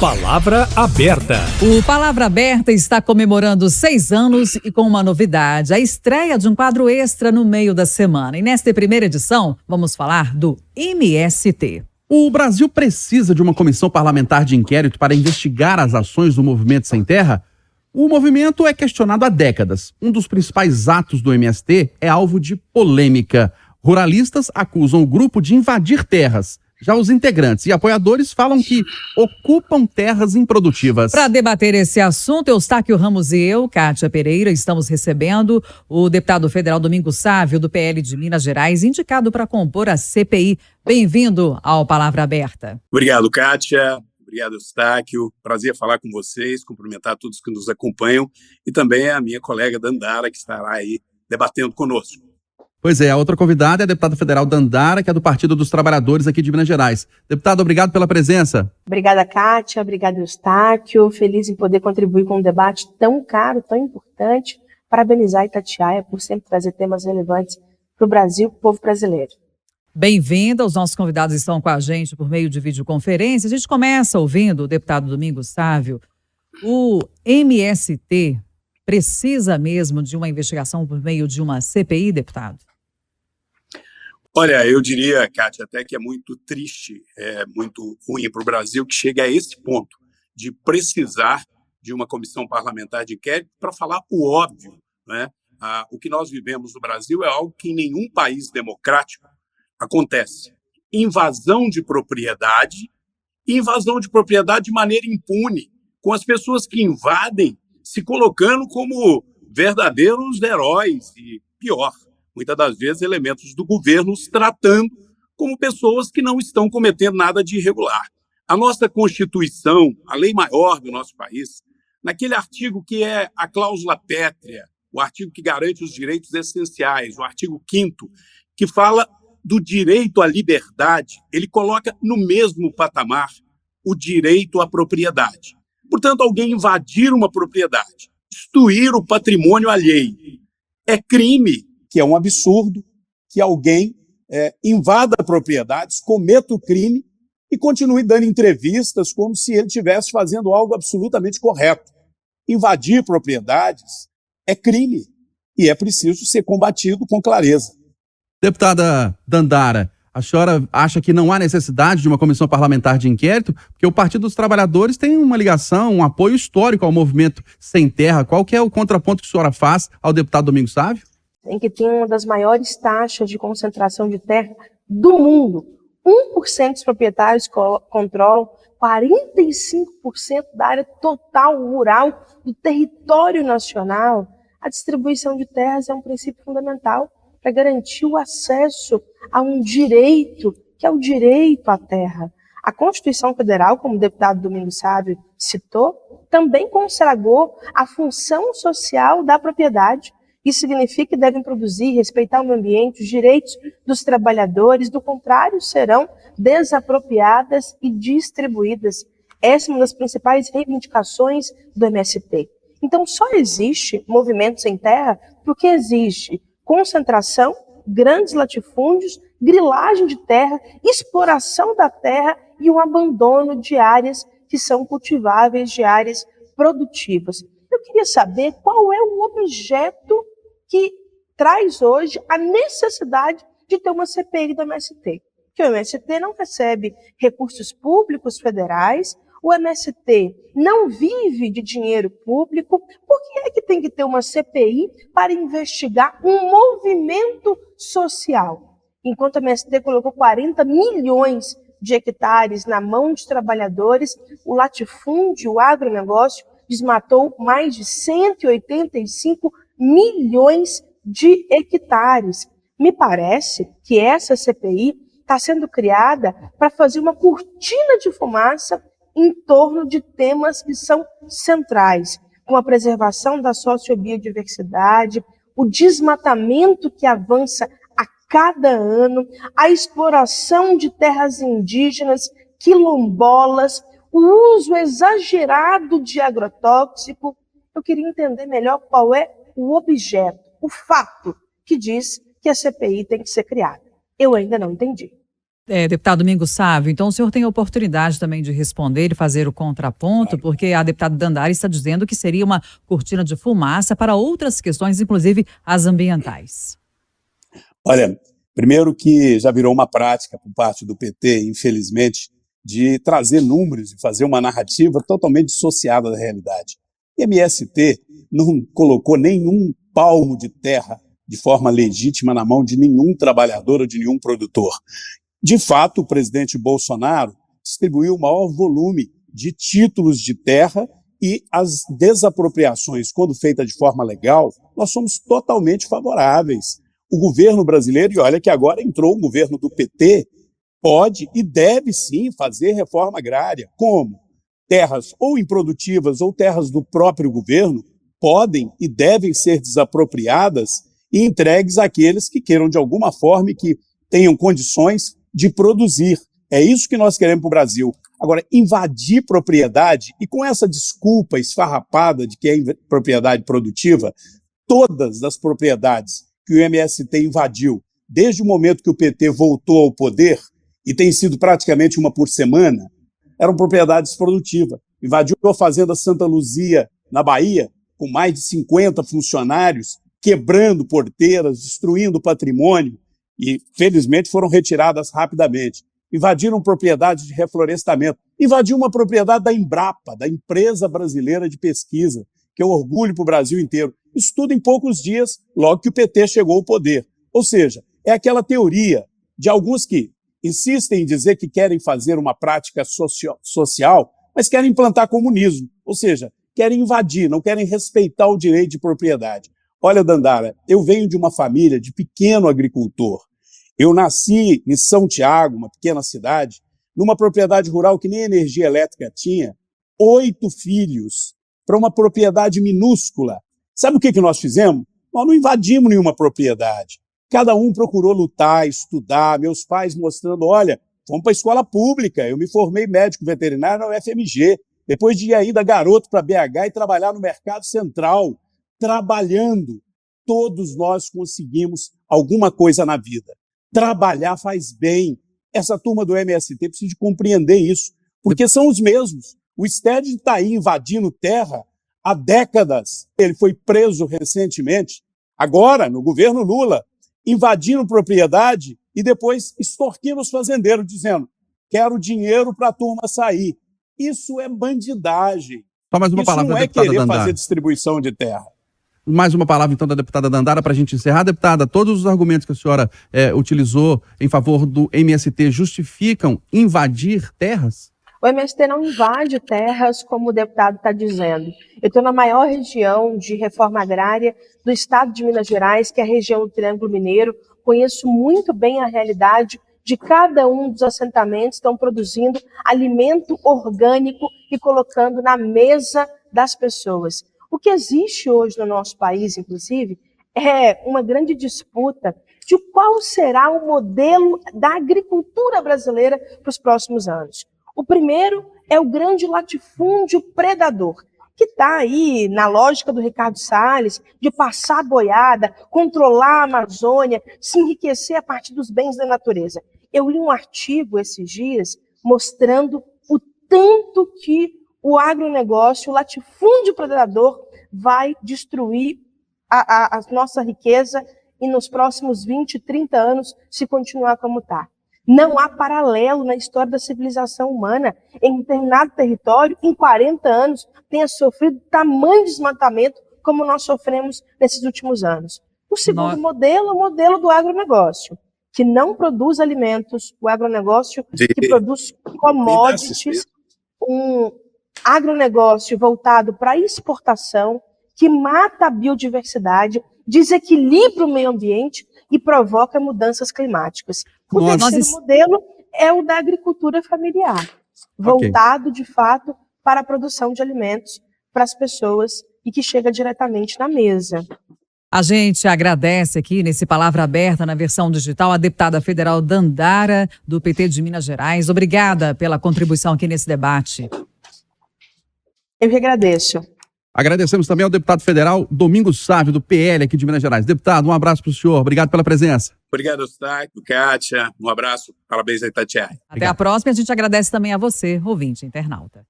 Palavra Aberta. O Palavra Aberta está comemorando 6 anos e com uma novidade, a estreia de um quadro extra no meio da semana. E nesta primeira edição, vamos falar do MST. O Brasil precisa de uma comissão parlamentar de inquérito para investigar as ações do Movimento Sem Terra? O movimento é questionado há décadas. Um dos principais atos do MST é alvo de polêmica. Ruralistas acusam o grupo de invadir terras. Já os integrantes e apoiadores falam que ocupam terras improdutivas. Para debater esse assunto, Eustáquio Ramos e eu, Kátia Pereira, estamos recebendo o deputado federal Domingos Sávio, do PL de Minas Gerais, indicado para compor a CPI. Bem-vindo ao Palavra Aberta. Obrigado, Kátia. Obrigado, Eustáquio. Prazer falar com vocês, cumprimentar todos que nos acompanham e também a minha colega Dandara, que estará aí debatendo conosco. Pois é, a outra convidada é a deputada federal Dandara, que é do Partido dos Trabalhadores aqui de Minas Gerais. Deputada, obrigado pela presença. Obrigada, Kátia. Obrigada, Eustáquio. Feliz em poder contribuir com um debate tão caro, tão importante. Parabenizar a Itatiaia por sempre trazer temas relevantes para o Brasil, para o povo brasileiro. Bem-vinda. Os nossos convidados estão com a gente por meio de videoconferência. A gente começa ouvindo o deputado Domingos Sávio. O MST precisa mesmo de uma investigação por meio de uma CPI, deputado? Olha, eu diria, Kátia, até que é muito triste, é muito ruim para o Brasil que chegue a esse ponto de precisar de uma comissão parlamentar de inquérito para falar o óbvio, né? O que nós vivemos no Brasil é algo que em nenhum país democrático acontece. Invasão de propriedade de maneira impune, com as pessoas que invadem se colocando como verdadeiros heróis e, pior, muitas das vezes elementos do governo os tratando como pessoas que não estão cometendo nada de irregular. A nossa Constituição, a lei maior do nosso país, naquele artigo que é a cláusula pétrea, o artigo que garante os direitos essenciais, o artigo 5º, que fala do direito à liberdade, ele coloca no mesmo patamar o direito à propriedade. Portanto, alguém invadir uma propriedade, destruir o patrimônio alheio, é crime, que é um absurdo, que alguém invada propriedades, cometa o crime e continue dando entrevistas como se ele estivesse fazendo algo absolutamente correto. Invadir propriedades é crime e é preciso ser combatido com clareza. Deputada Dandara, a senhora acha que não há necessidade de uma comissão parlamentar de inquérito? Porque o Partido dos Trabalhadores tem uma ligação, um apoio histórico ao Movimento Sem Terra. Qual que é o contraponto que a senhora faz ao deputado Domingos Sávio? Em que tem uma das maiores taxas de concentração de terra do mundo. 1% dos proprietários controlam 45% da área total rural do território nacional. A distribuição de terras é um princípio fundamental para garantir o acesso a um direito, que é o direito à terra. A Constituição Federal, como o deputado Domingos Sávio citou, também consagrou a função social da propriedade. Isso significa que devem produzir e respeitar o meio ambiente, os direitos dos trabalhadores, do contrário, serão desapropriadas e distribuídas. Essa é uma das principais reivindicações do MST. Então, só existe movimento sem terra porque existe concentração, grandes latifúndios, grilagem de terra, exploração da terra e o abandono de áreas que são cultiváveis, de áreas produtivas. Eu queria saber qual é o objeto que traz hoje a necessidade de ter uma CPI do MST. Que o MST não recebe recursos públicos federais, o MST não vive de dinheiro público. Por que é que tem que ter uma CPI para investigar um movimento social? Enquanto o MST colocou 40 milhões de hectares na mão de trabalhadores, o latifúndio, o agronegócio, desmatou mais de 185 milhões de hectares. Me parece que essa CPI está sendo criada para fazer uma cortina de fumaça em torno de temas que são centrais, como a preservação da sociobiodiversidade, o desmatamento que avança a cada ano, a exploração de terras indígenas, quilombolas, o uso exagerado de agrotóxico. Eu queria entender melhor qual é o objeto, o fato que diz que a CPI tem que ser criada. Eu ainda não entendi. Deputado Domingos Sávio, então o senhor tem a oportunidade também de responder e fazer o contraponto, porque a deputada Dandara está dizendo que seria uma cortina de fumaça para outras questões, inclusive as ambientais. Olha, primeiro que já virou uma prática por parte do PT, infelizmente, de trazer números e fazer uma narrativa totalmente dissociada da realidade. O MST não colocou nenhum palmo de terra de forma legítima na mão de nenhum trabalhador ou de nenhum produtor. De fato, o presidente Bolsonaro distribuiu o maior volume de títulos de terra e as desapropriações, quando feitas de forma legal, nós somos totalmente favoráveis. O governo brasileiro, e olha que agora entrou o governo do PT, pode e deve sim fazer reforma agrária. Como? Terras ou improdutivas ou terras do próprio governo podem e devem ser desapropriadas e entregues àqueles que queiram de alguma forma e que tenham condições de produzir. É isso que nós queremos para o Brasil. Agora, invadir propriedade, e com essa desculpa esfarrapada de que é propriedade produtiva, todas as propriedades que o MST invadiu, desde o momento que o PT voltou ao poder, e tem sido praticamente uma por semana, eram propriedades produtivas. Invadiu a Fazenda Santa Luzia, na Bahia, com mais de 50 funcionários, quebrando porteiras, destruindo patrimônio, e, felizmente, foram retiradas rapidamente. Invadiram propriedades de reflorestamento. Invadiu uma propriedade da Embrapa, da Empresa Brasileira de Pesquisa, que é um orgulho para o Brasil inteiro. Isso tudo em poucos dias, logo que o PT chegou ao poder. Ou seja, é aquela teoria de alguns que insistem em dizer que querem fazer uma prática social, mas querem implantar comunismo. Ou seja, querem invadir, não querem respeitar o direito de propriedade. Olha, Dandara, eu venho de uma família de pequeno agricultor. Eu nasci em São Tiago, uma pequena cidade, numa propriedade rural que nem energia elétrica tinha, 8 filhos, para uma propriedade minúscula. Sabe o que nós fizemos? Nós não invadimos nenhuma propriedade. Cada um procurou lutar, estudar, meus pais mostrando, olha, vamos para a escola pública, eu me formei médico veterinário na UFMG, depois de ir ainda garoto para BH e trabalhar no Mercado Central, trabalhando, todos nós conseguimos alguma coisa na vida. Trabalhar faz bem. Essa turma do MST precisa de compreender isso, porque são os mesmos. O Sted está aí invadindo terra há décadas. Ele foi preso recentemente, agora, no governo Lula, invadindo propriedade e depois extorquindo os fazendeiros, dizendo, quero dinheiro para a turma sair. Isso é bandidagem. Só mais uma Isso palavra, não é deputada querer Dandara. fazer distribuição de terra. Mais uma palavra, então, da deputada Dandara para a gente encerrar. Deputada, todos os argumentos que a senhora utilizou em favor do MST justificam invadir terras? O MST não invade terras, como o deputado está dizendo. Eu estou na maior região de reforma agrária do estado de Minas Gerais, que é a região do Triângulo Mineiro. Conheço muito bem a realidade de cada um dos assentamentos que estão produzindo alimento orgânico e colocando na mesa das pessoas. O que existe hoje no nosso país, inclusive, é uma grande disputa de qual será o modelo da agricultura brasileira para os próximos anos. O primeiro é o grande latifúndio predador, que está aí na lógica do Ricardo Salles, de passar boiada, controlar a Amazônia, se enriquecer a partir dos bens da natureza. Eu li um artigo esses dias mostrando o tanto que o agronegócio, o latifúndio predador, vai destruir a nossa riqueza e nos próximos 20, 30 anos, se continuar como está. Não há paralelo na história da civilização humana em um determinado território, em 40 anos, tenha sofrido tamanho desmatamento como nós sofremos nesses últimos anos. O segundo modelo é o modelo do agronegócio, que não produz alimentos, o agronegócio que produz commodities, um agronegócio voltado para a exportação, que mata a biodiversidade, desequilibra o meio ambiente e provoca mudanças climáticas. O terceiro modelo é o da agricultura familiar, voltado, de fato, para a produção de alimentos para as pessoas e que chega diretamente na mesa. A gente agradece aqui, nesse Palavra Aberta, na versão digital, a deputada federal Dandara, do PT de Minas Gerais. Obrigada pela contribuição aqui nesse debate. Eu que agradeço. Agradecemos também ao deputado federal Domingos Sávio, do PL aqui de Minas Gerais. Deputado, um abraço para o senhor. Obrigado pela presença. Obrigado, Eustáquio, Kátia. Um abraço. Parabéns a Itatiaia. Até a próxima. A gente agradece também a você, ouvinte internauta.